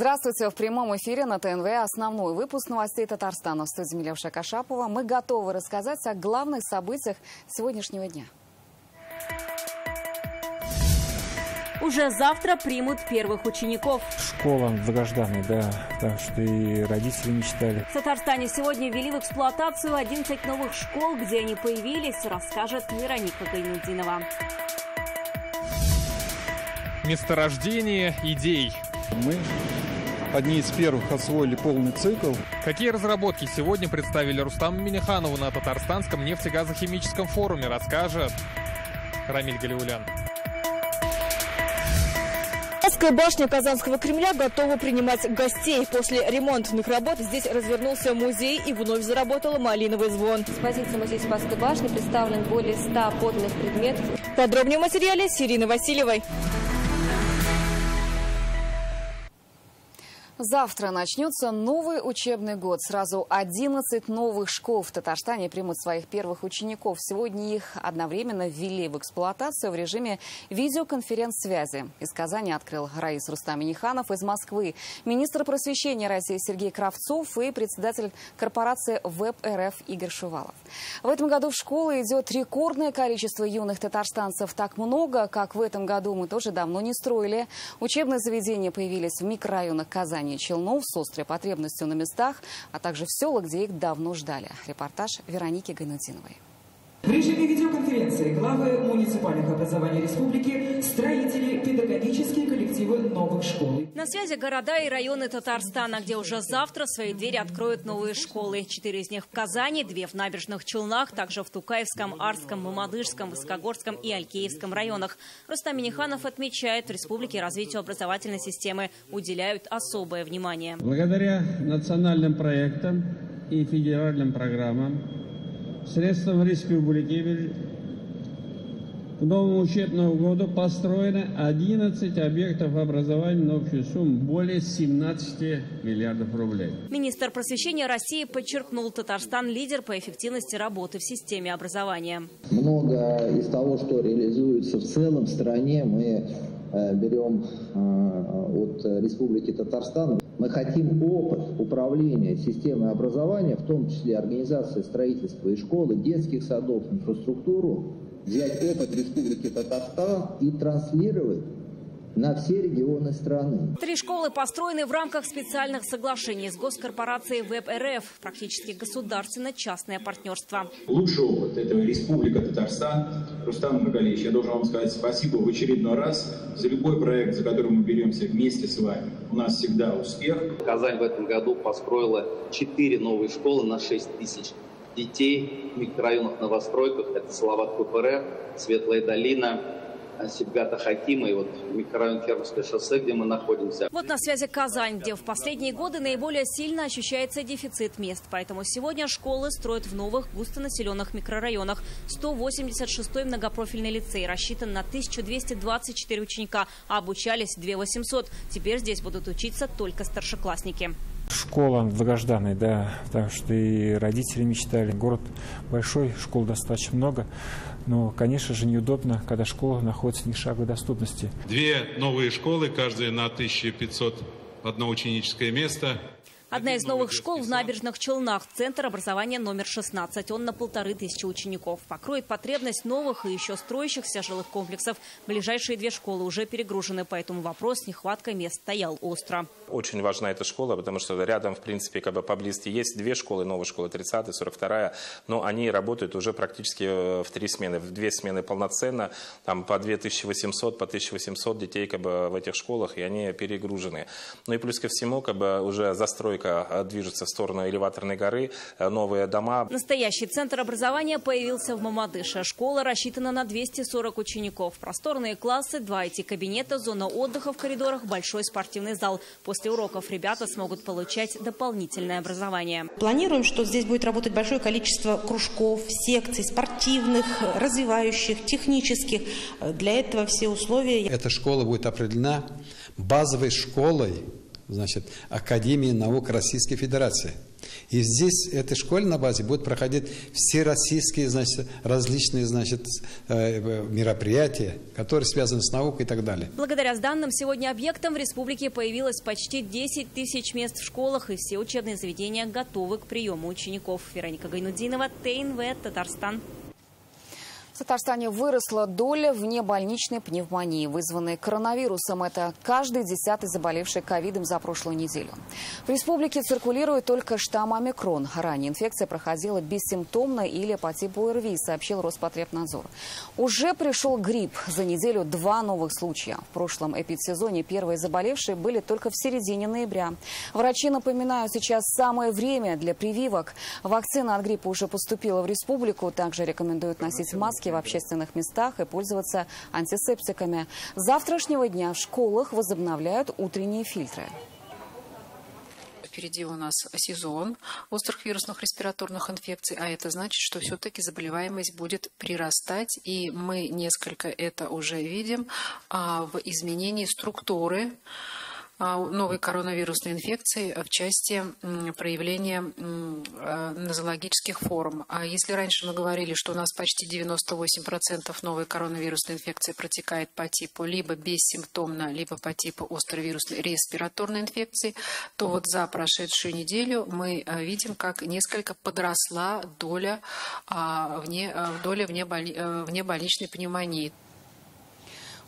Здравствуйте. В прямом эфире на ТНВ основной выпуск новостей Татарстана. В студии Милевша Кашапова. Мы готовы рассказать о главных событиях сегодняшнего дня. Уже завтра примут первых учеников. Школа долгожданная, да, потому что и родители мечтали. В Татарстане сегодня ввели в эксплуатацию 11 новых школ. Где они появились, расскажет Вероника Гайнутдинова. Месторождение идей. Мы одни из первых освоили полный цикл. Какие разработки сегодня представили Рустаму Минниханову на Татарстанском нефтегазохимическом форуме, расскажет Рамиль Галиулян. Башня Казанского Кремля готова принимать гостей. После ремонтных работ здесь развернулся музей и вновь заработал малиновый звон. С позиции музея Спасской башни представлен более 100 подлинных предметов. Подробнее в материале с Ириной Васильевой. Завтра начнется новый учебный год. Сразу 11 новых школ в Татарстане примут своих первых учеников. Сегодня их одновременно ввели в эксплуатацию в режиме видеоконференц-связи. Из Казани открыл Раис Рустам Минниханов, из Москвы министр просвещения России Сергей Кравцов и председатель корпорации ВЭБ-РФ Игорь Шувалов. В этом году в школы идет рекордное количество юных татарстанцев. Так много, как в этом году, мы тоже давно не строили. Учебные заведения появились в микрорайонах Казани и Челнов с острой потребностью на местах, а также в селах, где их давно ждали. Репортаж Вероники Гайнутдиновой. В режиме видеоконференции главы муниципальных образований республики, строители, педагогические коллективы новых школ. На связи города и районы Татарстана, где уже завтра свои двери откроют новые школы. 4 из них в Казани, 2 в Набережных Челнах, также в Тукаевском, Арском, Мамадышском, Высокогорском и Алькеевском районах. Рустам Минниханов отмечает, в республике развитию образовательной системы уделяют особое внимание. Благодаря национальным проектам и федеральным программам средством республики к новому учебному году построено 11 объектов образования на общую сумму более 17 миллиардов рублей. Министр просвещения России подчеркнул, Татарстан лидер по эффективности работы в системе образования. Много из того, что реализуется в целом в стране, мы берем от Республики Татарстан. Мы хотим опыт управления системой образования, в том числе организации строительства и школы, детских садов, инфраструктуру, взять опыт Республики Татарстан и транслировать на все регионы страны. 3 школы построены в рамках специальных соглашений с госкорпорацией ВЭБ-РФ, практически государственно-частное партнерство. Лучший опыт – это Республика Татарстан. Рустам Нургалиевич, я должен вам сказать спасибо в очередной раз за любой проект, за который мы беремся вместе с вами. У нас всегда успех. Казань в этом году построила 4 новые школы на 6 тысяч детей в микрорайонах, новостройках. Это Салават КПР, Светлая долина, Сибгата Хакима и вот микрорайон Фермерское шоссе, где мы находимся. Вот на связи Казань, где в последние годы наиболее сильно ощущается дефицит мест. Поэтому сегодня школы строят в новых густонаселенных микрорайонах. 186-й многопрофильный лицей рассчитан на 1224 ученика, а обучались 2800. Теперь здесь будут учиться только старшеклассники. Школа долгожданная, да, потому что и родители мечтали. Город большой, школ достаточно много. Но, конечно же, неудобно, когда школа находится в шаговой доступности. 2 новые школы, каждая на 1501 ученическое место. Одна из новых школ в Набережных Челнах, центр образования номер 16. Он на 1500 учеников. Покроет потребность новых и еще строящихся жилых комплексов. Ближайшие 2 школы уже перегружены, поэтому вопрос с нехваткой мест стоял остро. Очень важна эта школа, потому что рядом, в принципе, как бы поблизости есть 2 школы, новая школа 30-я, 42-я, но они работают уже практически в 3 смены, в 2 смены полноценно, там по 2800, по 1800 детей как бы в этих школах, и они перегружены. Ну и плюс ко всему, как бы уже застройка движется в сторону Элеваторной горы, новые дома. Настоящий центр образования появился в Мамадыше. Школа рассчитана на 240 учеников. Просторные классы, 2 IT-кабинета, зона отдыха в коридорах, большой спортивный зал. После уроков ребята смогут получать дополнительное образование. Планируем, что здесь будет работать большое количество кружков, секций, спортивных, развивающих, технических. Для этого все условия. Эта школа будет определена базовой школой, значит, Академии наук Российской Федерации. И здесь, в этой школе на базе, будут проходить все российские, значит, различные, значит, мероприятия, которые связаны с наукой и так далее. Благодаря данным сегодня объектам в республике появилось почти 10 тысяч мест в школах, и все учебные заведения готовы к приему учеников. Вероника Гайнудинова, ТНВ, Татарстан. В Татарстане выросла доля внебольничной пневмонии, вызванной коронавирусом. Это каждый 10-й заболевший ковидом за прошлую неделю. В республике циркулирует только штамм омикрон. Ранее инфекция проходила бессимптомно или по типу ОРВИ, сообщил Роспотребнадзор. Уже пришел грипп. За неделю 2 новых случая. В прошлом эпидсезоне первые заболевшие были только в середине ноября. Врачи напоминают, сейчас самое время для прививок. Вакцина от гриппа уже поступила в республику. Также рекомендуют носить маски в общественных местах и пользоваться антисептиками. С завтрашнего дня в школах возобновляют утренние фильтры. Впереди у нас сезон острых вирусных респираторных инфекций, а это значит, что все-таки заболеваемость будет прирастать, и мы несколько это уже видим в изменении структуры новой коронавирусной инфекции в части проявления нозологических форм. Если раньше мы говорили, что у нас почти 98% новой коронавирусной инфекции протекает по типу либо бессимптомно, либо по типу острой вирусной респираторной инфекции, то вот за прошедшую неделю мы видим, как несколько подросла доля внебольничной пневмонии.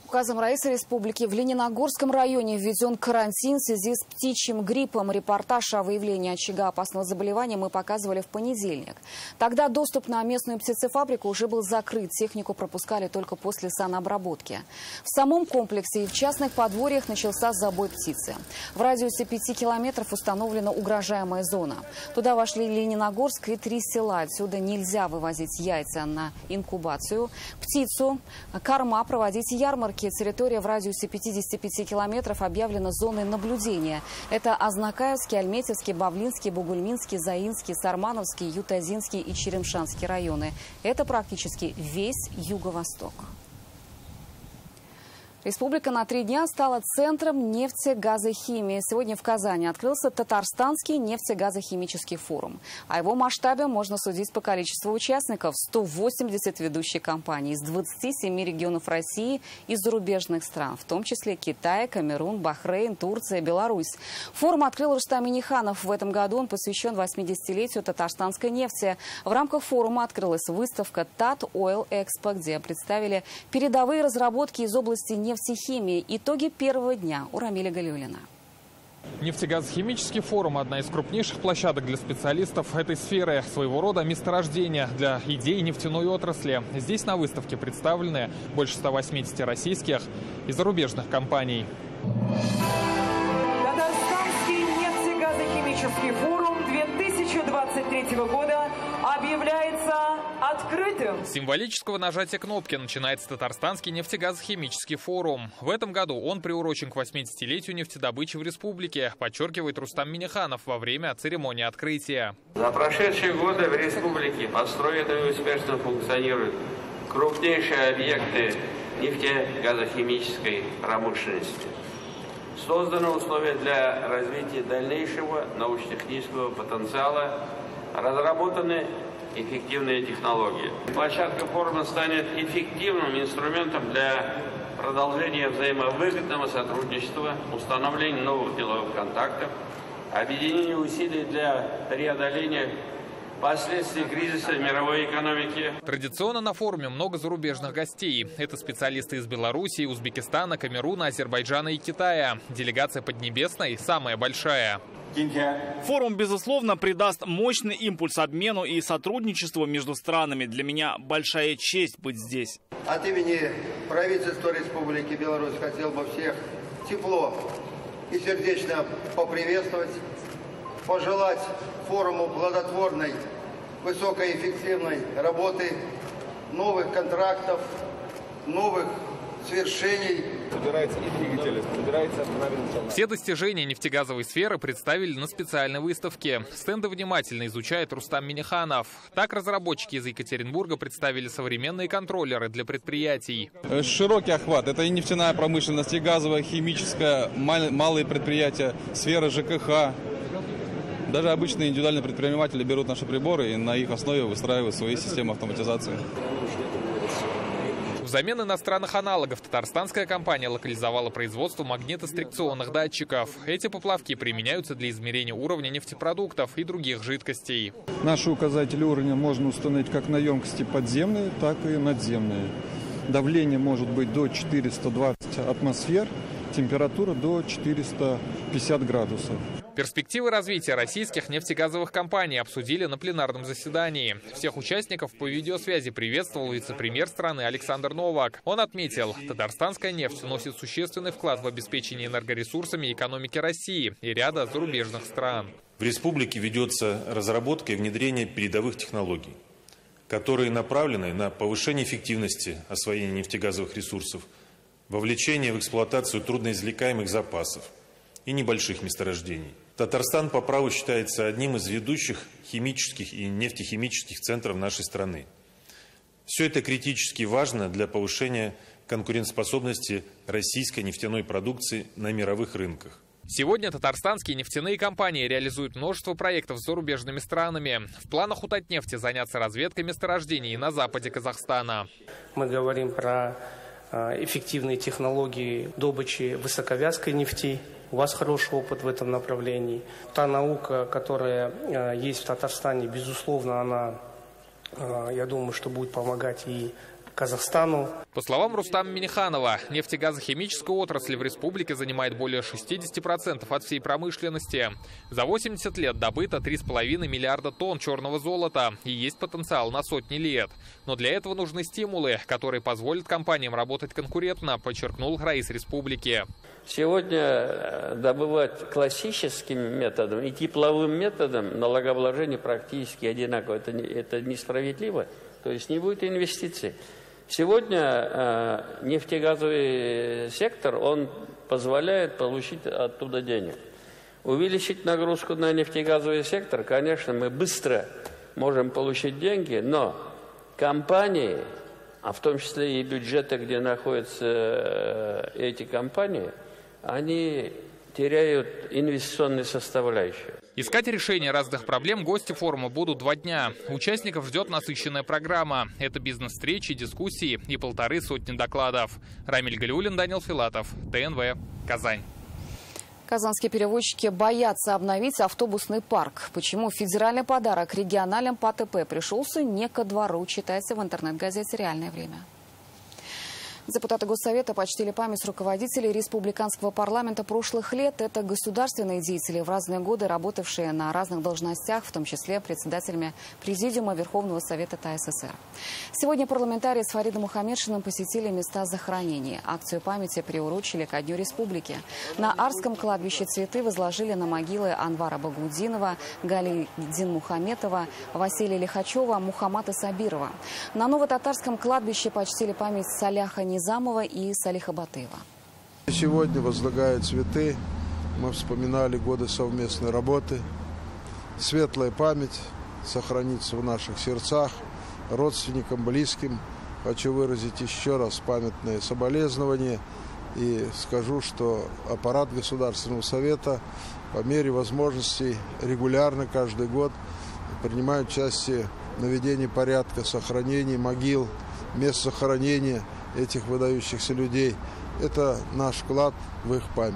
Указом Раисы Республики в Лениногорском районе введен карантин в связи с птичьим гриппом. Репортаж о выявлении очага опасного заболевания мы показывали в понедельник. Тогда доступ на местную птицефабрику уже был закрыт. Технику пропускали только после санобработки. В самом комплексе и в частных подворьях начался забой птицы. В радиусе 5 километров установлена угрожаемая зона. Туда вошли Лениногорск и 3 села. Отсюда нельзя вывозить яйца на инкубацию, птицу, корма, проводить ярмарки. Территория в радиусе 55 километров объявлена зоной наблюдения. Это Азнакаевский, Альметьевский, Бавлинский, Бугульминский, Заинский, Сармановский, Ютазинский и Черемшанский районы. Это практически весь юго-восток. Республика на 3 дня стала центром нефтегазохимии. Сегодня в Казани открылся Татарстанский нефтегазохимический форум. О его масштабе можно судить по количеству участников. 180 ведущих компаний из 27 регионов России и зарубежных стран, в том числе Китай, Камерун, Бахрейн, Турция, Беларусь. Форум открыл Рустам Минниханов. В этом году он посвящен 80-летию татарстанской нефти. В рамках форума открылась выставка «Тат Ойл Экспо», где представили передовые разработки из области нефтехимии. Итоги первого дня у Рамиля Галиуллина. Нефтегазохимический форум – одна из крупнейших площадок для специалистов этой сферы, своего рода месторождение для идей нефтяной отрасли. Здесь на выставке представлены больше 180 российских и зарубежных компаний. Татарстанский нефтегазохимический форум 2023 года объявляется открытым. С символического нажатия кнопки начинается Татарстанский нефтегазохимический форум. В этом году он приурочен к 80-летию нефтедобычи в республике, подчеркивает Рустам Минниханов во время церемонии открытия. За прошедшие годы в республике построены и успешно функционируют крупнейшие объекты нефтегазохимической промышленности. Созданы условия для развития дальнейшего научно-технического потенциала, разработаны эффективные технологии. Площадка форума станет эффективным инструментом для продолжения взаимовыгодного сотрудничества, установления новых деловых контактов, объединения усилий для преодоления последствий кризиса мировой экономики. Традиционно на форуме много зарубежных гостей. Это специалисты из Белоруссии, Узбекистана, Камеруна, Азербайджана и Китая. Делегация Поднебесной самая большая. Форум, безусловно, придаст мощный импульс обмену и сотрудничеству между странами. Для меня большая честь быть здесь. От имени правительства Республики Беларусь хотел бы всех тепло и сердечно поприветствовать, пожелать форуму плодотворной, высокоэффективной работы, новых контрактов, новых свершений. Собирается и двигатели, собирается автомобильный. Все достижения нефтегазовой сферы представили на специальной выставке. Стенды внимательно изучает Рустам Минниханов. Так разработчики из Екатеринбурга представили современные контроллеры для предприятий. Широкий охват. Это и нефтяная промышленность, и газовая, химическая, малые предприятия, сфера ЖКХ. Даже обычные индивидуальные предприниматели берут наши приборы и на их основе выстраивают свои системы автоматизации. Взамен иностранных аналогов татарстанская компания локализовала производство магнитострикционных датчиков. Эти поплавки применяются для измерения уровня нефтепродуктов и других жидкостей. Наши указатели уровня можно установить как на емкости подземные, так и надземные. Давление может быть до 420 атмосфер, температура до 450 градусов. Перспективы развития российских нефтегазовых компаний обсудили на пленарном заседании. Всех участников по видеосвязи приветствовал вице-премьер страны Александр Новак. Он отметил, татарстанская нефть вносит существенный вклад в обеспечение энергоресурсами экономики России и ряда зарубежных стран. В республике ведется разработка и внедрение передовых технологий, которые направлены на повышение эффективности освоения нефтегазовых ресурсов, вовлечение в эксплуатацию трудноизвлекаемых запасов и небольших месторождений. Татарстан по праву считается одним из ведущих химических и нефтехимических центров нашей страны. Все это критически важно для повышения конкурентоспособности российской нефтяной продукции на мировых рынках. Сегодня татарстанские нефтяные компании реализуют множество проектов с зарубежными странами. В планах у Татнефти заняться разведкой месторождений на западе Казахстана. Мы говорим про эффективные технологии добычи высоковязкой нефти. У вас хороший опыт в этом направлении. Та наука, которая есть в Татарстане, безусловно, она, я думаю, что будет помогать и Казахстану. По словам Рустама Миниханова, нефтегазохимическая отрасль в республике занимает более 60% от всей промышленности. За 80 лет добыто 3,5 миллиарда тонн черного золота и есть потенциал на сотни лет. Но для этого нужны стимулы, которые позволят компаниям работать конкурентно, подчеркнул раис республики. Сегодня добывать классическим методом и тепловым методом налогообложение практически одинаково. Это несправедливо, то есть не будет инвестиций. Сегодня нефтегазовый сектор, он позволяет получить оттуда денег. Увеличить нагрузку на нефтегазовый сектор, конечно, мы быстро можем получить деньги, но компании, а в том числе и бюджеты, где находятся эти компании, они теряют инвестиционные составляющие. Искать решение разных проблем гости форума будут 2 дня. Участников ждет насыщенная программа. Это бизнес-встречи, дискуссии и 150 докладов. Рамиль Галиуллин, Данил Филатов, ТНВ, Казань. Казанские перевозчики боятся обновить автобусный парк. Почему федеральный подарок региональным ПТП пришелся не ко двору, читайте в интернет-газете «Реальное время». Депутаты Госсовета почтили память руководителей республиканского парламента прошлых лет. Это государственные деятели, в разные годы работавшие на разных должностях, в том числе председателями Президиума Верховного Совета ТАССР. Сегодня парламентарии с Фаридом Мухаммедшиным посетили места захоронений. Акцию памяти приурочили ко Дню Республики. На Арском кладбище цветы возложили на могилы Анвара Багудинова, Гали Динмухаметова, Василия Лихачева, Мухаммада Сабирова. На Новотатарском кладбище почтили память Саляха Низамова и Салиха Батыева. Сегодня возлагая цветы, мы вспоминали годы совместной работы. Светлая память сохранится в наших сердцах. Родственникам, близким хочу выразить еще раз памятные соболезнования. И скажу, что аппарат Государственного Совета по мере возможностей регулярно каждый год принимает участие в наведении порядка, сохранении могил, мест захоронения этих выдающихся людей. Это наш вклад в их память.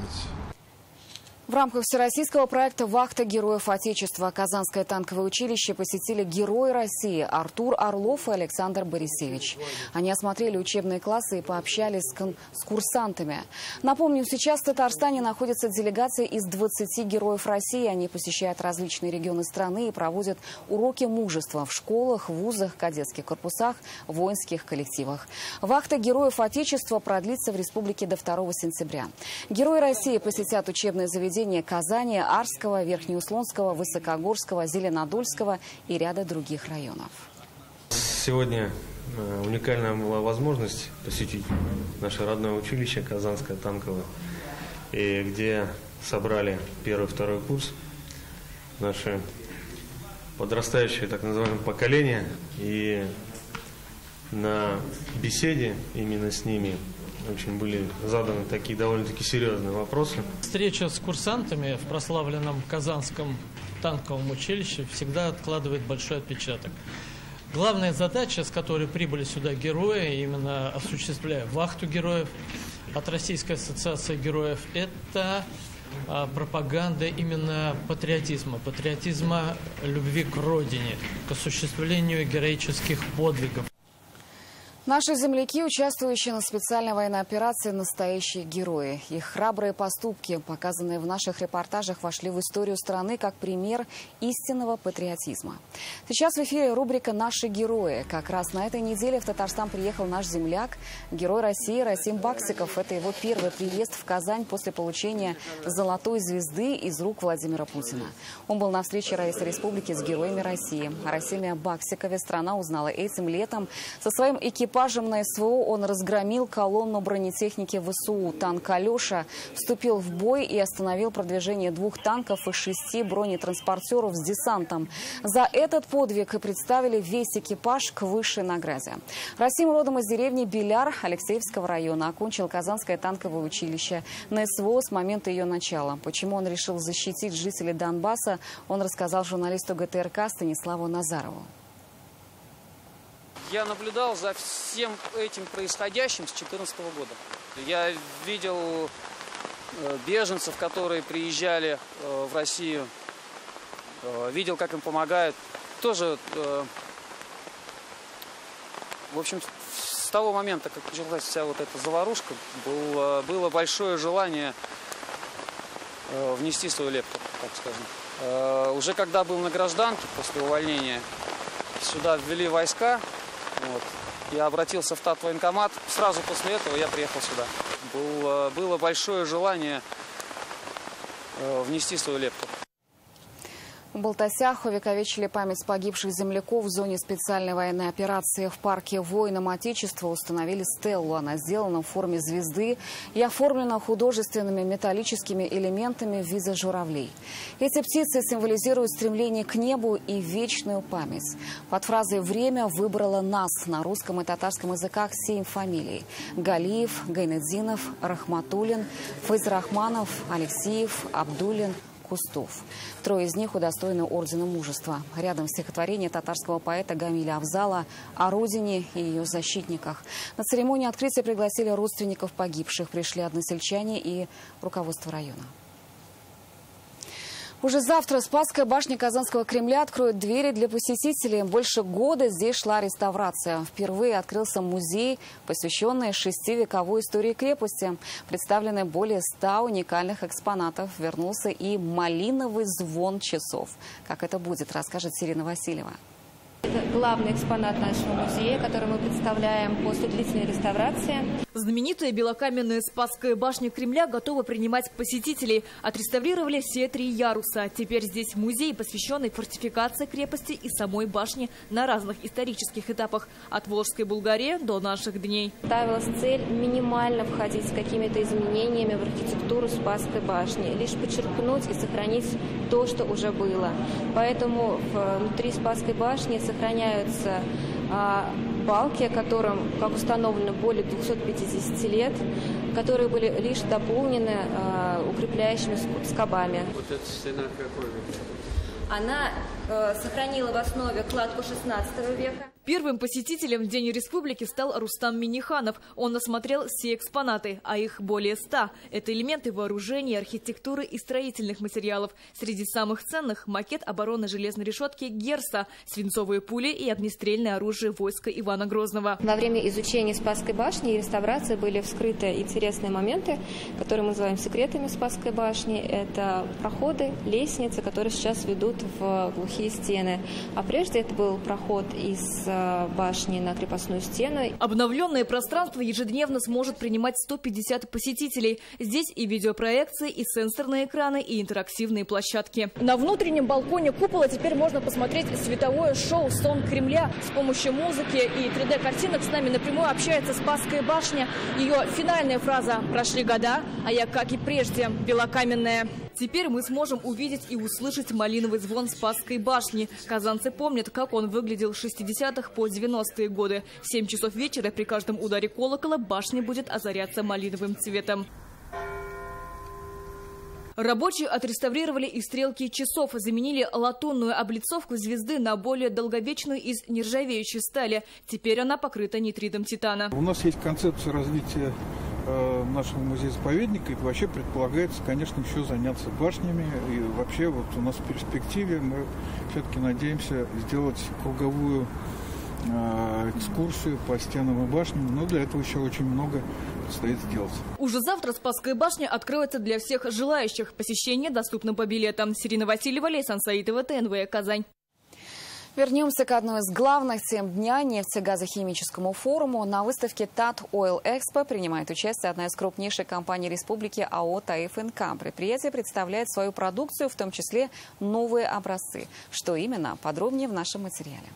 В рамках всероссийского проекта «Вахта Героев Отечества» Казанское танковое училище посетили герои России Артур Орлов и Александр Борисевич. Они осмотрели учебные классы и пообщались с курсантами. Напомню, сейчас в Татарстане находится делегация из 20 героев России. Они посещают различные регионы страны и проводят уроки мужества в школах, вузах, кадетских корпусах, воинских коллективах. «Вахта Героев Отечества» продлится в республике до 2 сентября. Герои России посетят учебные заведения Казани, Арского, Верхнеуслонского, Высокогорского, Зеленодольского и ряда других районов. Сегодня уникальная была возможность посетить наше родное училище Казанское танковое, где собрали 1-2 курс наши подрастающее так называемое поколение. И на беседе именно с ними очень были заданы такие довольно-таки серьезные вопросы. Встреча с курсантами в прославленном Казанском танковом училище всегда откладывает большой отпечаток. Главная задача, с которой прибыли сюда герои, именно осуществляя вахту героев от Российской ассоциации героев, это пропаганда именно патриотизма любви к родине, к осуществлению героических подвигов. Наши земляки, участвующие на специальной военной операции, настоящие герои. Их храбрые поступки, показанные в наших репортажах, вошли в историю страны как пример истинного патриотизма. Сейчас в эфире рубрика «Наши герои». Как раз на этой неделе в Татарстан приехал наш земляк, герой России Расим Баксиков. Это его первый приезд в Казань после получения золотой звезды из рук Владимира Путина. Он был на встрече Раисы Республики с героями России. О Расиме Баксикове страна узнала этим летом. Со своим экипажем на СВО он разгромил колонну бронетехники ВСУ. Танк «Алеша» вступил в бой и остановил продвижение 2 танков и 6 бронетранспортеров с десантом. За этот подвиг и представили весь экипаж к высшей награде. Расим родом из деревни Беляр Алексеевского района. Окончил Казанское танковое училище на СВО с момента ее начала. Почему он решил защитить жителей Донбасса, он рассказал журналисту ГТРК Станиславу Назарову. Я наблюдал за всем этим происходящим с 2014 года. Я видел беженцев, которые приезжали в Россию, видел, как им помогают. Тоже, в общем, с того момента, как началась вся вот эта заварушка, было большое желание внести свою лепту, так скажем. Уже когда был на гражданке, после увольнения, сюда ввели войска. Вот. Я обратился в Татвоенкомат. Сразу после этого я приехал сюда. Было большое желание внести свою лепту. В Балтасях увековечили память погибших земляков в зоне специальной военной операции. В парке воинам Отечества установили стеллу. Она сделана в форме звезды и оформлена художественными металлическими элементами в виде журавлей. Эти птицы символизируют стремление к небу и вечную память. Под фразой «время» выбрала нас на русском и татарском языках 7 фамилий: Галиев, Гайнеддинов, Рахматуллин, Файзрахманов, Алексеев, Абдуллин, Кустов. 3 из них удостоены ордена Мужества. Рядом стихотворение татарского поэта Гамиля Афзала о родине и ее защитниках. На церемонию открытия пригласили родственников погибших. Пришли односельчане и руководство района. Уже завтра Спасская башня Казанского Кремля откроет двери для посетителей. Больше года здесь шла реставрация. Впервые открылся музей, посвященный 6-вековой истории крепости. Представлены более 100 уникальных экспонатов. Вернулся и малиновый звон часов. Как это будет, расскажет Ирина Васильева. Это главный экспонат нашего музея, который мы представляем после длительной реставрации. Знаменитая белокаменная Спасская башня Кремля готова принимать посетителей. Отреставрировали все 3 яруса. Теперь здесь музей, посвященный фортификации крепости и самой башни на разных исторических этапах. От Волжской Булгарии до наших дней. Ставилась цель минимально входить с какими-то изменениями в архитектуру Спасской башни. Лишь подчеркнуть и сохранить то, что уже было. Поэтому внутри Спасской башни сохраняются балки, которым, как установлено, более 250 лет, которые были лишь дополнены укрепляющими скобами. Вот эта стена какой век? Она сохранила в основе кладку 16 века. Первым посетителем в День Республики стал Рустам Миниханов. Он осмотрел все экспонаты, а их более 100. Это элементы вооружения, архитектуры и строительных материалов. Среди самых ценных – макет обороны железной решетки «Герса», свинцовые пули и огнестрельное оружие войска Ивана Грозного. Во время изучения Спасской башни и реставрации были вскрыты интересные моменты, которые мы называем секретами Спасской башни. Это проходы, лестницы, которые сейчас ведут в глухие стены. А прежде это был проход из башни на крепостную стену. Обновленное пространство ежедневно сможет принимать 150 посетителей. Здесь и видеопроекции, и сенсорные экраны, и интерактивные площадки. На внутреннем балконе купола теперь можно посмотреть световое шоу «Сон Кремля». С помощью музыки и 3D-картинок с нами напрямую общается Спасская башня. Ее финальная фраза «Прошли года, а я, как и прежде, белокаменная». Теперь мы сможем увидеть и услышать малиновый звон Спасской башни. Казанцы помнят, как он выглядел с 60-х по 90-е годы. В 7 часов вечера при каждом ударе колокола башня будет озаряться малиновым цветом. Рабочие отреставрировали и стрелки часов, заменили латунную облицовку звезды на более долговечную из нержавеющей стали. Теперь она покрыта нитридом титана. У нас есть концепция развития нашего музея-заповедника, и вообще предполагается, конечно, еще заняться башнями. И вообще вот у нас в перспективе мы все-таки надеемся сделать круговую экскурсию по стенам и башням, но для этого еще очень много предстоит сделать. Уже завтра Спасская башня откроется для всех желающих. Посещение доступно по билетам. Сирина Васильева, Лейсан Саитова, ТНВ, Казань. Вернемся к одной из главных тем дня – нефтегазохимическому форуму. На выставке TAT Oil Expo принимает участие одна из крупнейших компаний республики АО «ТАИФ-НК». Предприятие представляет свою продукцию, в том числе новые образцы. Что именно? Подробнее в нашем материале.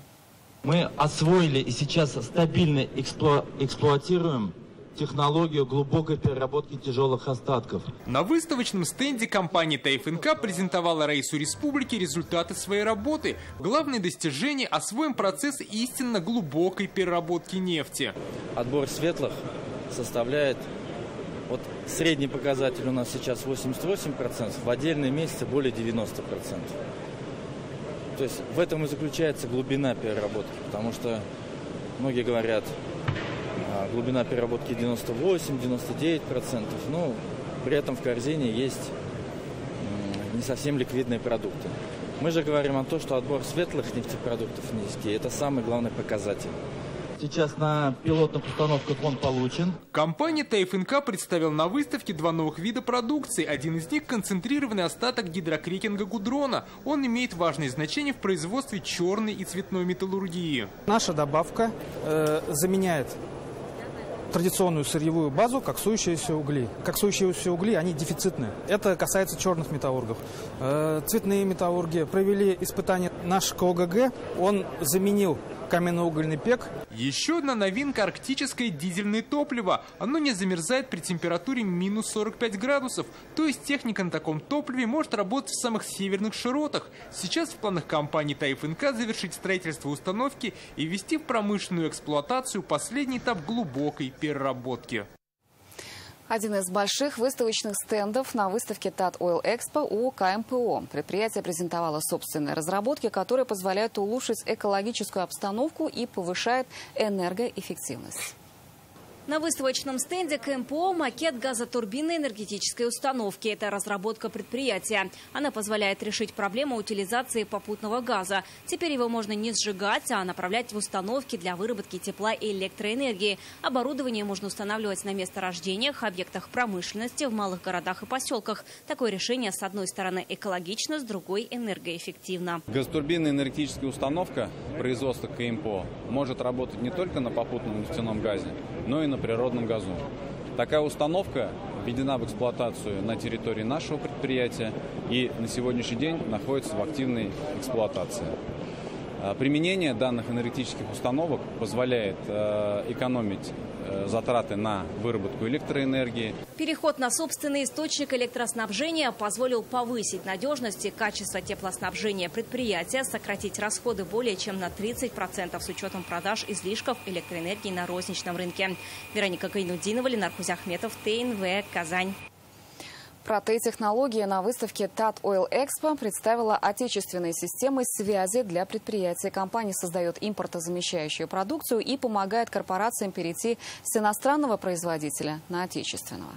Мы освоили и сейчас стабильно эксплуатируем технологию глубокой переработки тяжелых остатков. На выставочном стенде компания ТАИФ-НК презентовала рейсу республики результаты своей работы. Главное достижение – освоим процесс истинно глубокой переработки нефти. Отбор светлых составляет, вот средний показатель у нас сейчас 88%, в отдельные месяцы более 90%. То есть в этом и заключается глубина переработки, потому что многие говорят, глубина переработки 98-99%, но при этом в корзине есть не совсем ликвидные продукты. Мы же говорим о том, что отбор светлых нефтепродуктов низкий – это самый главный показатель. Сейчас на пилотных установках он получен. Компания ТАИФ-НК представила на выставке два новых вида продукции. Один из них – концентрированный остаток гидрокрекинга гудрона. Он имеет важное значение в производстве черной и цветной металлургии. Наша добавка заменяет традиционную сырьевую базу коксующиеся угли. Коксующиеся угли, они дефицитны. Это касается черных металлургов. Цветные металлурги провели испытания. Наш КОГГ, он заменил каменноугольный пек. Еще одна новинка – арктическое дизельное топливо. Оно не замерзает при температуре минус 45 градусов. То есть техника на таком топливе может работать в самых северных широтах. Сейчас в планах компании ТАИФ-НК завершить строительство установки и ввести в промышленную эксплуатацию последний этап глубокой переработки. Один из больших выставочных стендов на выставке TAT Oil Expo у КМПО. Предприятие презентовало собственные разработки, которые позволяют улучшить экологическую обстановку и повышают энергоэффективность. На выставочном стенде КМПО макет газотурбинной энергетической установки. Это разработка предприятия. Она позволяет решить проблему утилизации попутного газа. Теперь его можно не сжигать, а направлять в установки для выработки тепла и электроэнергии. Оборудование можно устанавливать на месторождениях, объектах промышленности, в малых городах и поселках. Такое решение, с одной стороны, экологично, с другой – энергоэффективно. Газотурбинная энергетическая установка производства КМПО может работать не только на попутном нефтяном газе, но и на природном газу. Такая установка введена в эксплуатацию на территории нашего предприятия и на сегодняшний день находится в активной эксплуатации. Применение данных энергетических установок позволяет экономить затраты на выработку электроэнергии. Переход на собственный источник электроснабжения позволил повысить надежность и качество теплоснабжения предприятия, сократить расходы более чем на 30% с учетом продаж излишков электроэнергии на розничном рынке. Вероника Гайнудинова, Ленар Кузяхметов, ТНВ, Казань. Протей-технология на выставке TAT Oil Expo представила отечественные системы связи для предприятий. Компания создает импортозамещающую продукцию и помогает корпорациям перейти с иностранного производителя на отечественного.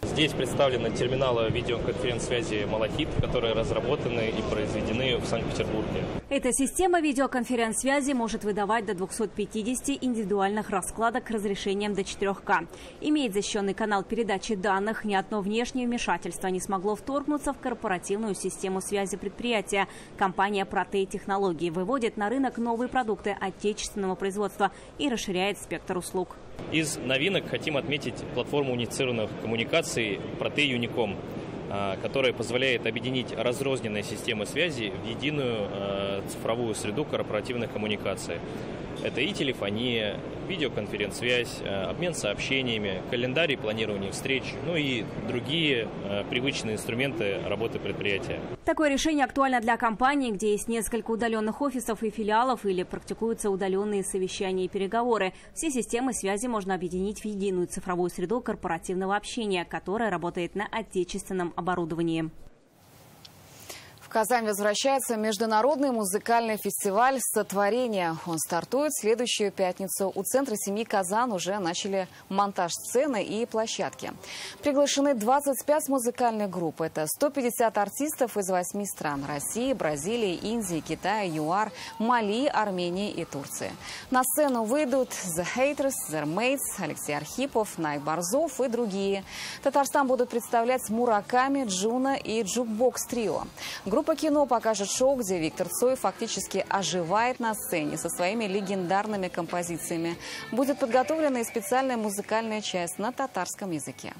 Здесь представлены терминалы видеоконференц-связи «Малахит», которые разработаны и произведены в Санкт-Петербурге. Эта система видеоконференц-связи может выдавать до 250 индивидуальных раскладок разрешением до 4К. Имеет защищенный канал передачи данных. Ни одно внешнее вмешательство не смогло вторгнуться в корпоративную систему связи предприятия. Компания «Протей-технологии» выводит на рынок новые продукты отечественного производства и расширяет спектр услуг. Из новинок хотим отметить платформу унифицированных коммуникаций Протей Unicom, которая позволяет объединить разрозненные системы связи в единую цифровую среду корпоративных коммуникаций. Это и телефония, видеоконференц-связь, обмен сообщениями, календарь планирования встреч, ну и другие привычные инструменты работы предприятия. Такое решение актуально для компаний, где есть несколько удаленных офисов и филиалов или практикуются удаленные совещания и переговоры. Все системы связи можно объединить в единую цифровую среду корпоративного общения, которая работает на отечественном оборудовании. оборудовании. В Казань возвращается международный музыкальный фестиваль «Сотворение». Он стартует в следующую пятницу. У Центра семьи «Казан» уже начали монтаж сцены и площадки. Приглашены 25 музыкальных групп. Это 150 артистов из 8 стран – России, Бразилии, Индии, Китая, ЮАР, Мали, Армении и Турции. На сцену выйдут The Haters, The Mates, Алексей Архипов, Найк Борзов и другие. Татарстан будут представлять Мураками, Джуна и Джукбокс Трио. Группа «Кино» покажет шоу, где Виктор Цой фактически оживает на сцене со своими легендарными композициями. Будет подготовлена и специальная музыкальная часть на татарском языке.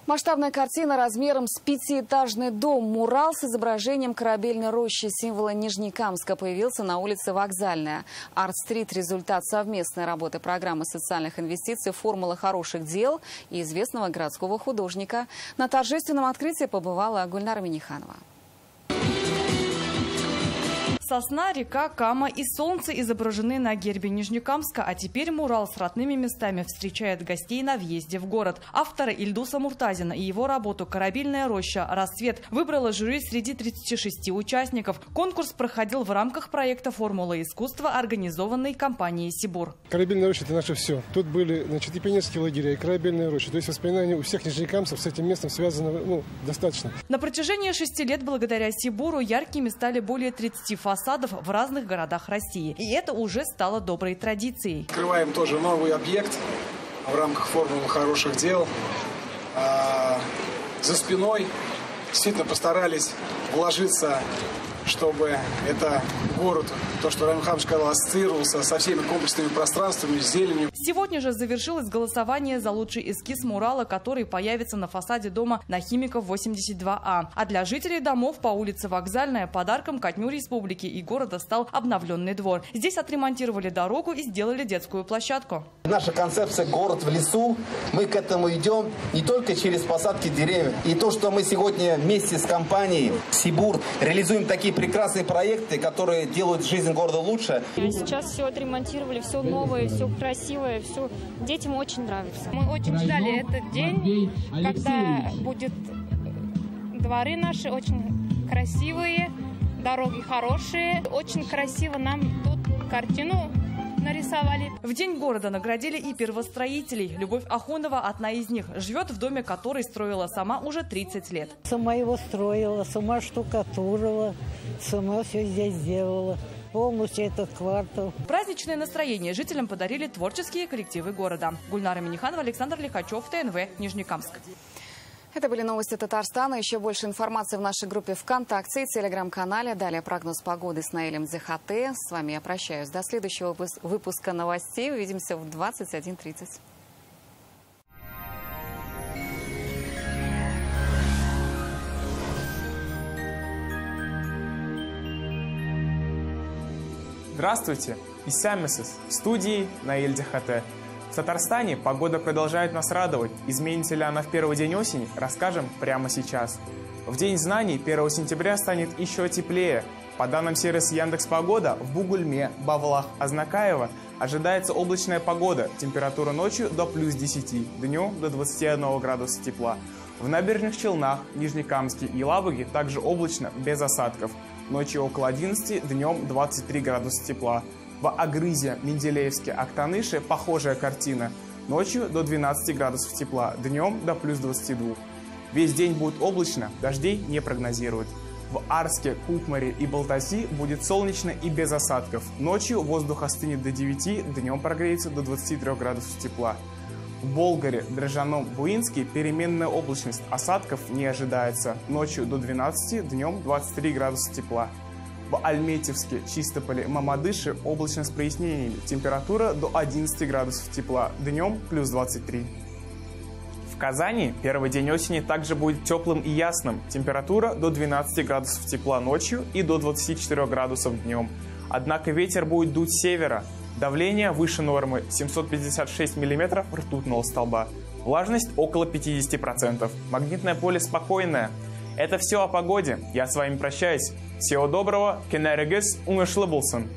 Масштабная картина размером с 5-этажный дом, мурал с изображением корабельной рощи, символа Нижнекамска, появился на улице Вокзальная. Арт-стрит – результат совместной работы программы социальных инвестиций «Формула хороших дел» и известного городского художника. На торжественном открытии побывала Гульнара Миниханова. Сосна, река, Кама и солнце изображены на гербе Нижнекамска, а теперь мурал с родными местами встречает гостей на въезде в город. Автора Ильдуса Муртазина и его работу «Корабельная роща. Рассвет» выбрала жюри среди 36 участников. Конкурс проходил в рамках проекта «Формула искусства», организованной компанией «Сибур». Корабельная роща – это наше все. Тут были, и пионерские лагеря, и корабельная роща. То есть воспоминания у всех нижнекамцев с этим местом связаны достаточно. На протяжении 6 лет благодаря «Сибуру» яркими стали более 30 фасадов в разных городах России. И это уже стало доброй традицией. Открываем тоже новый объект в рамках формулы хороших дел. За спиной действительно постарались вложиться, чтобы это город, то, что Рамиль Хамович сказал, ассоциировался со всеми комплексными пространствами, с зеленью. Сегодня же завершилось голосование за лучший эскиз мурала, который появится на фасаде дома на Химиков 82А. А для жителей домов по улице Вокзальная подарком ко Дню Республики и города стал обновленный двор. Здесь отремонтировали дорогу и сделали детскую площадку. Наша концепция «Город в лесу». Мы к этому идем не только через посадки деревьев. И то, что мы сегодня вместе с компанией «Сибур» реализуем такие прекрасные проекты, которые делают жизнь города лучше. Сейчас все отремонтировали, все новое, все красивое, все. Детям очень нравится. Мы очень ждали этот день, когда будут дворы наши очень красивые, дороги хорошие. Очень красиво нам тут картину нарисовали. В День города наградили и первостроителей. Любовь Ахунова – одна из них. Живет в доме, который строила сама уже 30 лет. Сама его строила, сама штукатурила, сама все здесь сделала. Полностью этот квартал. Праздничное настроение жителям подарили творческие коллективы города. Гульнара Миниханова, Александр Лихачев, ТНВ, Нижнекамск. Это были новости Татарстана. Еще больше информации в нашей группе ВКонтакте и телеграм-канале. Далее прогноз погоды с Наилем Дзихате. С вами я прощаюсь. До следующего выпуска новостей. Увидимся в 21:30. Здравствуйте! Иссямисыз. В студии Наиль Дзихате. В Татарстане погода продолжает нас радовать. Изменится ли она в первый день осени, расскажем прямо сейчас. В День знаний 1 сентября станет еще теплее. По данным сервиса Яндекс.Погода, в Бугульме, Бавлах, Азнакаево ожидается облачная погода. Температура ночью до плюс 10, днем до 21 градуса тепла. В Набережных Челнах, Нижнекамске и Елабуге также облачно, без осадков. Ночью около 11, днем 23 градуса тепла. В Агрызе, Менделеевске, Актаныше похожая картина. Ночью до 12 градусов тепла, днем до плюс 22. Весь день будет облачно, дождей не прогнозируют. В Арске, Кукмаре и Балтаси будет солнечно и без осадков. Ночью воздух остынет до 9, днем прогреется до 23 градусов тепла. В Болгаре, Дрожжаном, Буинске переменная облачность, осадков не ожидается. Ночью до 12, днем 23 градуса тепла. В Альметьевске, Чистополе, Мамадыше облачно с прояснениями. Температура до 11 градусов тепла, днем плюс 23. В Казани первый день осени также будет теплым и ясным. Температура до 12 градусов тепла ночью и до 24 градусов днем. Однако ветер будет дуть с севера. Давление выше нормы 756 мм ртутного столба. Влажность около 50%. Магнитное поле спокойное. Это все о погоде. Я с вами прощаюсь. Всего доброго. Кенерегес, уңышлы болсын.